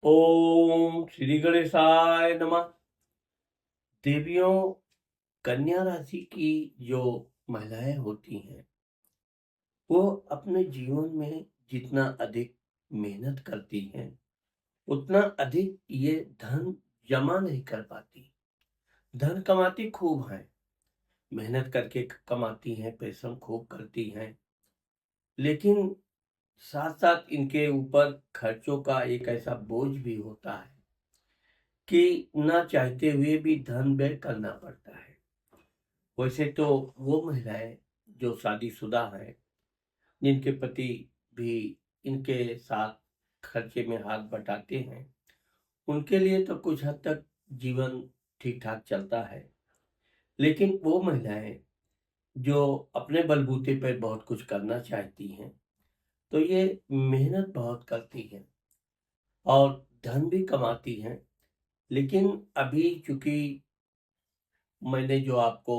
ओम श्री गणेशाय नमः। देवियों, कन्या राशि की जो महिलाएं होती हैं वो अपने जीवन में जितना अधिक मेहनत करती हैं उतना अधिक ये धन जमा नहीं कर पाती। धन कमाती खूब हैं, मेहनत करके कमाती हैं, परिश्रम खूब करती हैं, लेकिन साथ साथ इनके ऊपर खर्चों का एक ऐसा बोझ भी होता है कि ना चाहते हुए भी धन व्यय करना पड़ता है। वैसे तो वो महिलाएं जो शादीशुदा हैं, जिनके पति भी इनके साथ खर्चे में हाथ बटाते हैं, उनके लिए तो कुछ हद तक जीवन ठीक ठाक चलता है। लेकिन वो महिलाएं जो अपने बलबूते पर बहुत कुछ करना चाहती हैं, तो ये मेहनत बहुत करती हैं और धन भी कमाती हैं। लेकिन अभी चूंकि मैंने जो आपको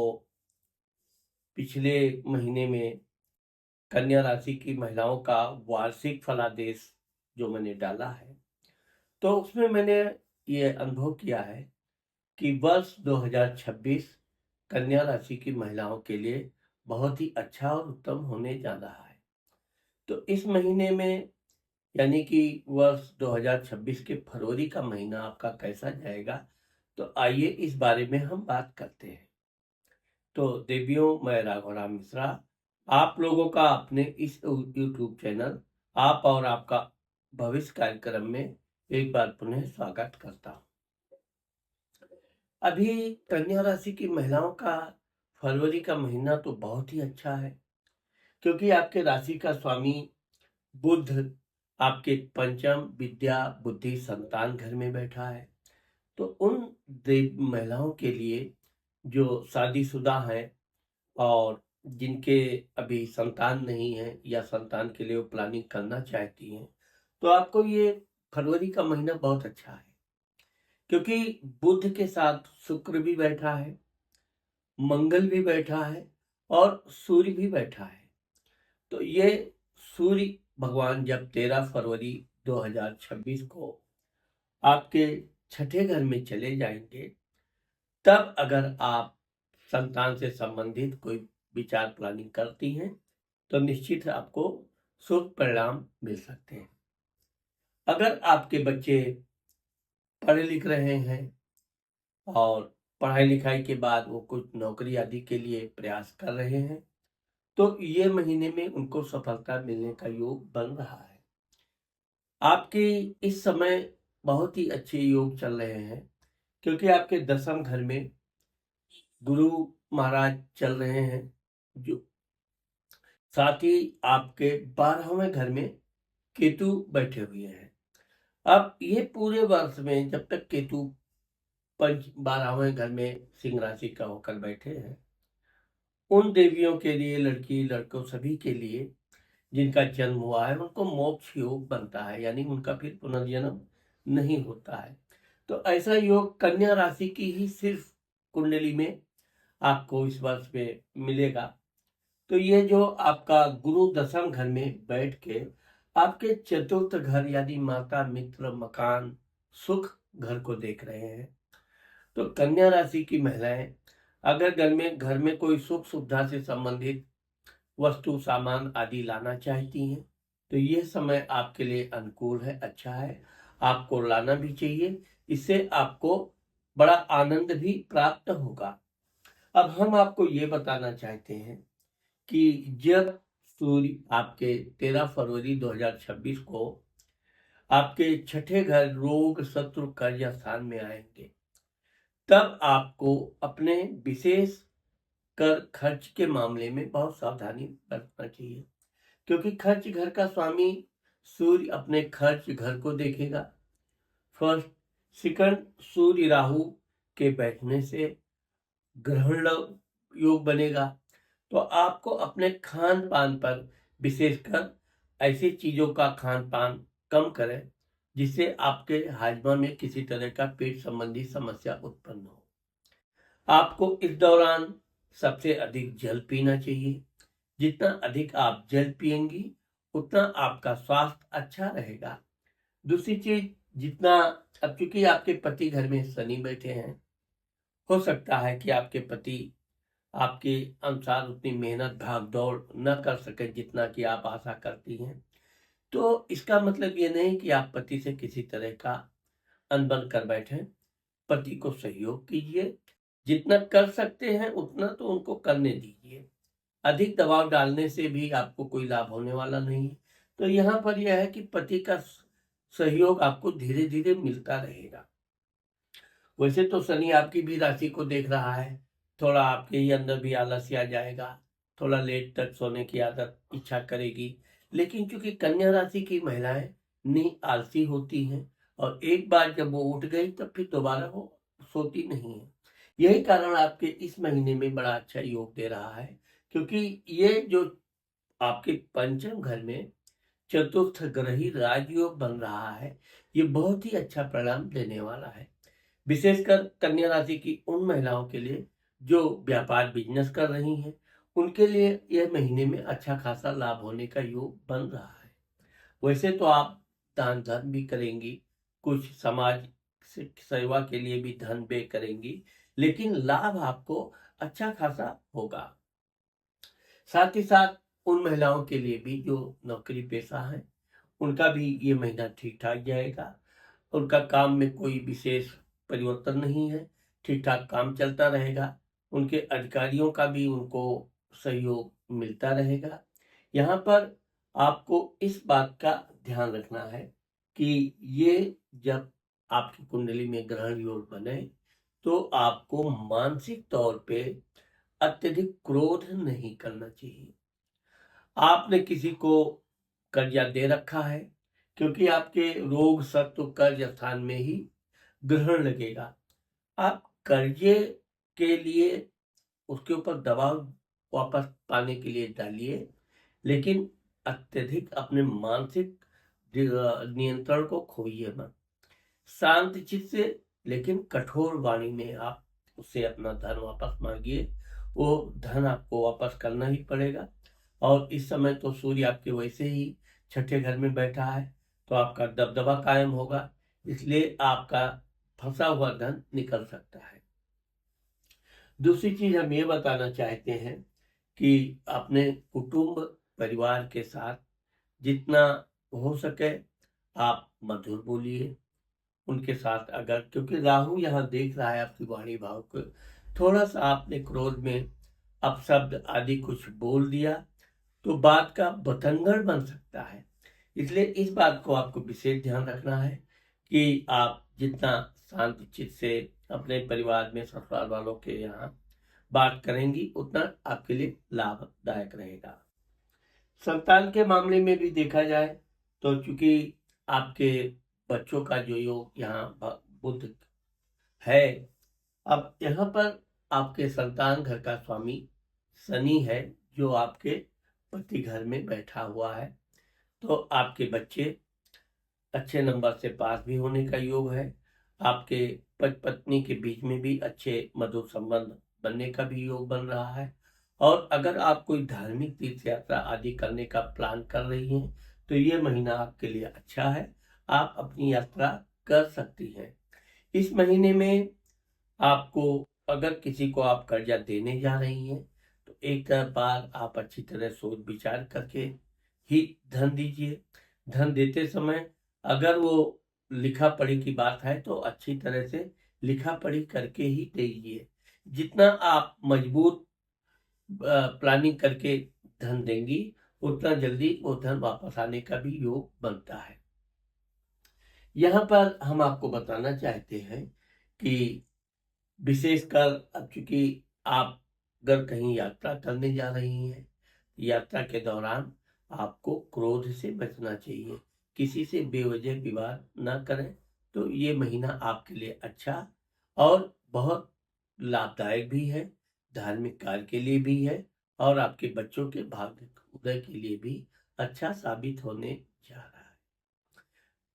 पिछले महीने में कन्या राशि की महिलाओं का वार्षिक फलादेश जो मैंने डाला है, तो उसमें मैंने ये अनुभव किया है कि वर्ष 2026 कन्या राशि की महिलाओं के लिए बहुत ही अच्छा और उत्तम होने जा रहा है। तो इस महीने में यानी कि वर्ष 2026 के फरवरी का महीना आपका कैसा जाएगा, तो आइए इस बारे में हम बात करते हैं। तो देवियों, मैं राघवराम मिश्रा आप लोगों का अपने इस यूट्यूब चैनल आप और आपका भविष्य कार्यक्रम में एक बार पुनः स्वागत करता हूँ। अभी कन्या राशि की महिलाओं का फरवरी का महीना तो बहुत ही अच्छा है, क्योंकि आपके राशि का स्वामी बुध आपके पंचम विद्या बुद्धि संतान घर में बैठा है। तो उन महिलाओं के लिए जो शादीशुदा हैं और जिनके अभी संतान नहीं है या संतान के लिए वो प्लानिंग करना चाहती हैं, तो आपको ये फरवरी का महीना बहुत अच्छा है, क्योंकि बुध के साथ शुक्र भी बैठा है, मंगल भी बैठा है और सूर्य भी बैठा है। तो ये सूर्य भगवान जब 13 फरवरी 2026 को आपके छठे घर में चले जाएंगे, तब अगर आप संतान से संबंधित कोई विचार प्लानिंग करती हैं, तो निश्चित आपको शुभ परिणाम मिल सकते हैं। अगर आपके बच्चे पढ़ लिख रहे हैं और पढ़ाई लिखाई के बाद वो कुछ नौकरी आदि के लिए प्रयास कर रहे हैं, तो ये महीने में उनको सफलता मिलने का योग बन रहा है। आपके इस समय बहुत ही अच्छे योग चल रहे हैं, क्योंकि आपके दसम घर में गुरु महाराज चल रहे हैं, जो साथ ही आपके 12वें घर में केतु बैठे हुए हैं। अब ये पूरे वर्ष में जब तक केतु पंच 12वें घर में सिंह राशि का होकर बैठे हैं, उन देवियों के लिए, लड़की लड़कों सभी के लिए जिनका जन्म हुआ है, उनको मोक्ष योग बनता है, यानी उनका फिर पुनर्जन्म नहीं होता है। तो ऐसा योग कन्या राशि की ही सिर्फ कुंडली में आपको इस वर्ष में मिलेगा। तो ये जो आपका गुरु दसम घर में बैठ के आपके चतुर्थ घर यानी माता मित्र मकान सुख घर को देख रहे हैं, तो कन्या राशि की महिलाएं अगर घर में कोई सुख सुविधा से संबंधित वस्तु सामान आदि लाना चाहती हैं, तो यह समय आपके लिए अनुकूल है, अच्छा है, आपको लाना भी चाहिए। इससे आपको बड़ा आनंद भी प्राप्त होगा। अब हम आपको ये बताना चाहते हैं कि जब सूर्य आपके 13 फरवरी 2026 को आपके छठे घर रोग शत्रु कर्ज स्थान में आएंगे, तब आपको अपने विशेष कर खर्च के मामले में बहुत सावधानी बरतना चाहिए, क्योंकि खर्च घर का स्वामी सूर्य अपने खर्च घर को देखेगा। फर्स्ट, सेकंड, सूर्य राहु के बैठने से ग्रहण योग बनेगा। तो आपको अपने खान पान पर विशेषकर ऐसी चीजों का खान पान कम करें जिससे आपके हाजमा में किसी तरह का पेट संबंधी समस्या उत्पन्न हो। आपको इस दौरान सबसे अधिक जल पीना चाहिए। जितना अधिक आप जल पिएंगी, उतना आपका स्वास्थ्य अच्छा रहेगा। दूसरी चीज, जितना, अब चूंकि आपके पति घर में शनि बैठे हैं, हो सकता है कि आपके पति आपके अनुसार उतनी मेहनत भाग दौड़ न कर सके जितना कि आप आशा करती हैं। तो इसका मतलब ये नहीं कि आप पति से किसी तरह का अनबन कर बैठे। पति को सहयोग कीजिए, जितना कर सकते हैं उतना तो उनको करने दीजिए। अधिक दबाव डालने से भी आपको कोई लाभ होने वाला नहीं है। तो यहाँ पर यह है कि पति का सहयोग आपको धीरे धीरे मिलता रहेगा। वैसे तो शनि आपकी भी राशि को देख रहा है, थोड़ा आपके ही अंदर भी आलस्य आ जाएगा, थोड़ा लेट तक सोने की आदत इच्छा करेगी। लेकिन चूंकि कन्या राशि की महिलाएं आलसी होती हैं, और एक बार जब वो उठ गई तब फिर दोबारा वो सोती नहीं है। यही कारण आपके इस महीने में बड़ा अच्छा योग दे रहा है, क्योंकि ये जो आपके पंचम घर में चतुर्थ ग्रही राजयोग बन रहा है, ये बहुत ही अच्छा परिणाम देने वाला है। विशेषकर कन्या राशि की उन महिलाओं के लिए जो व्यापार बिजनेस कर रही हैं, उनके लिए यह महीने में अच्छा खासा लाभ होने का योग बन रहा है। वैसे तो आप दान धर्म भी करेंगी, कुछ समाज सेवा के लिए भी धन व्यय करेंगी, लेकिन लाभ आपको अच्छा खासा होगा। साथ ही साथ उन महिलाओं के लिए भी जो नौकरी पेशा है, उनका भी ये महीना ठीक ठाक जाएगा। उनका काम में कोई विशेष परिवर्तन नहीं है, ठीक ठाक काम चलता रहेगा। उनके अधिकारियों का भी उनको सहयोग मिलता रहेगा। यहाँ पर आपको इस बात का ध्यान रखना है कि ये जब आपकी कुंडली में ग्रहण योग बने, तो आपको मानसिक तौर पे अत्यधिक क्रोध नहीं करना चाहिए। आपने किसी को कर्जा दे रखा है, क्योंकि आपके रोग सत्व कर्ज स्थान में ही ग्रहण लगेगा। आप कर्जे के लिए उसके ऊपर दबाव वापस पाने के लिए डालिए, लेकिन अत्यधिक अपने मानसिक नियंत्रण को खोइए मत। शांत चित्त से लेकिन कठोर वाणी में आप उससे अपना धन वापस मांगिए। वो धन आपको वापस करना ही पड़ेगा। और इस समय तो सूर्य आपके वैसे ही छठे घर में बैठा है, तो आपका दबदबा कायम होगा, इसलिए आपका फंसा हुआ धन निकल सकता है। दूसरी चीज हम ये बताना चाहते हैं कि अपने कुटुंब परिवार के साथ जितना हो सके आप मधुर बोलिए उनके साथ। अगर क्योंकि राहु यहाँ देख रहा है आपकी वाणी भाव को, थोड़ा सा आपने क्रोध में अपशब्द आदि कुछ बोल दिया तो बात का बतंगड़ बन सकता है। इसलिए इस बात को आपको विशेष ध्यान रखना है कि आप जितना शांत चित्त से अपने परिवार में ससुराल वालों के यहाँ बात करेंगी, उतना आपके लिए लाभदायक रहेगा। संतान के मामले में भी देखा जाए तो चूंकि आपके बच्चों का जो योग यहाँ बुध है, अब यहाँ पर आपके संतान घर का स्वामी शनि है, जो आपके पति घर में बैठा हुआ है। तो आपके बच्चे अच्छे नंबर से पास भी होने का योग है। आपके पति पत्नी के बीच में भी अच्छे मधुर संबंध बनने का भी योग बन रहा है। और अगर आप कोई धार्मिक तीर्थ यात्रा आदि करने का प्लान कर रही हैं, तो ये महीना आपके लिए अच्छा है, आप अपनी यात्रा कर सकती हैं। इस महीने में आपको, अगर किसी को आप कर्जा देने जा रही हैं, तो एक बार आप अच्छी तरह सोच विचार करके ही धन दीजिए। धन देते समय अगर वो लिखा पढ़ी की बात है तो अच्छी तरह से लिखा पढ़ी करके ही दीजिए। जितना आप मजबूत प्लानिंग करके धन देंगी, उतना जल्दी वो धन वापस आने का भी योग बनता है। यहाँ पर हम आपको बताना चाहते हैं कि विशेषकर अब चूंकि आप अगर कहीं यात्रा करने जा रही हैं, यात्रा के दौरान आपको क्रोध से बचना चाहिए, किसी से बेवजह विवाद ना करें। तो ये महीना आपके लिए अच्छा और बहुत लाभदायक भी है, धार्मिक कार्य के लिए भी है, और आपके बच्चों के भाग्य उदय के लिए भी अच्छा साबित होने जा रहा है।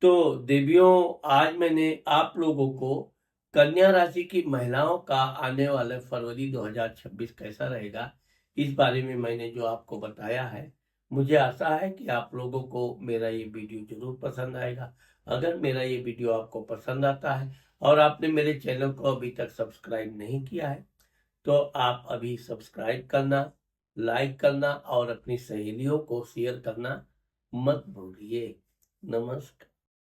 तो देवियों, आज मैंने आप लोगों को कन्या राशि की महिलाओं का आने वाले फरवरी 2026 कैसा रहेगा, इस बारे में मैंने जो आपको बताया है। मुझे आशा है कि आप लोगों को मेरा ये वीडियो जरूर पसंद आएगा। अगर मेरा ये वीडियो आपको पसंद आता है और आपने मेरे चैनल को अभी तक सब्सक्राइब नहीं किया है तो आप अभी सब्सक्राइब करना, लाइक करना और अपनी सहेलियों को शेयर करना मत भूलिए। नमस्कार।